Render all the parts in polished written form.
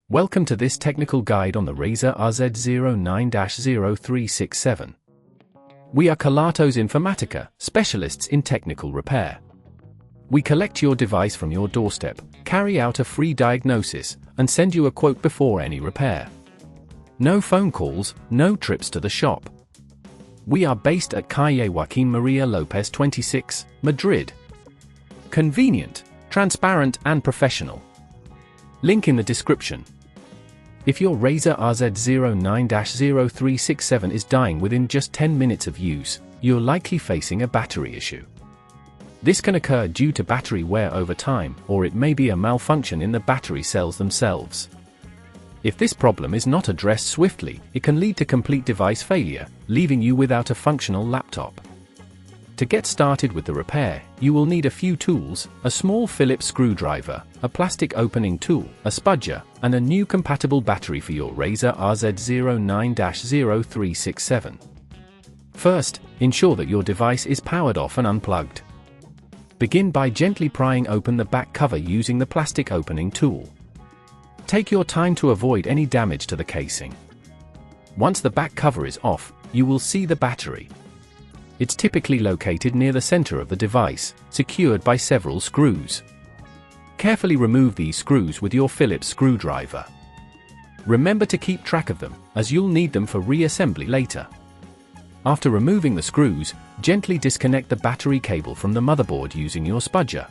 Welcome to this technical guide on the Razer RZ09-0367. We are Kelatos Informatica, specialists in technical repair. We collect your device from your doorstep, carry out a free diagnosis, and send you a quote before any repair. No phone calls, no trips to the shop. We are based at Calle Joaquín María López 26, Madrid. Convenient, transparent and professional. Link in the description. If your Razer RZ09-0367 is dying within just 10 minutes of use, you're likely facing a battery issue. This can occur due to battery wear over time, or it may be a malfunction in the battery cells themselves. If this problem is not addressed swiftly, it can lead to complete device failure, leaving you without a functional laptop. To get started with the repair, you will need a few tools: a small Phillips screwdriver, a plastic opening tool, a spudger, and a new compatible battery for your Razer RZ09-0367. First, ensure that your device is powered off and unplugged. Begin by gently prying open the back cover using the plastic opening tool. Take your time to avoid any damage to the casing. Once the back cover is off, you will see the battery. It's typically located near the center of the device, secured by several screws. Carefully remove these screws with your Phillips screwdriver. Remember to keep track of them, as you'll need them for reassembly later. After removing the screws, gently disconnect the battery cable from the motherboard using your spudger.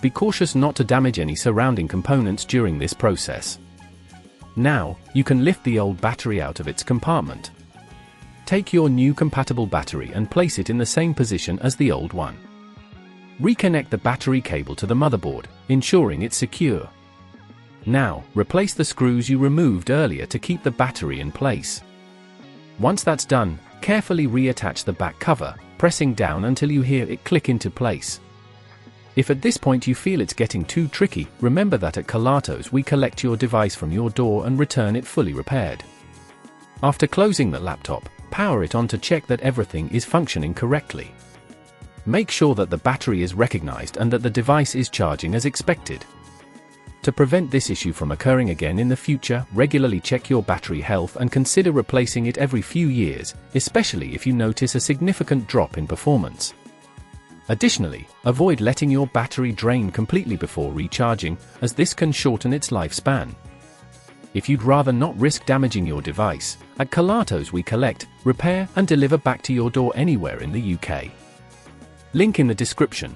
Be cautious not to damage any surrounding components during this process. Now, you can lift the old battery out of its compartment. Take your new compatible battery and place it in the same position as the old one. Reconnect the battery cable to the motherboard, ensuring it's secure. Now, replace the screws you removed earlier to keep the battery in place. Once that's done, carefully reattach the back cover, pressing down until you hear it click into place. If at this point you feel it's getting too tricky, remember that at Kelatos we collect your device from your door and return it fully repaired. After closing the laptop, power it on to check that everything is functioning correctly. Make sure that the battery is recognized and that the device is charging as expected. To prevent this issue from occurring again in the future, regularly check your battery health and consider replacing it every few years, especially if you notice a significant drop in performance. Additionally, avoid letting your battery drain completely before recharging, as this can shorten its lifespan. If you'd rather not risk damaging your device, at Kelatos we collect, repair and deliver back to your door anywhere in the UK. Link in the description.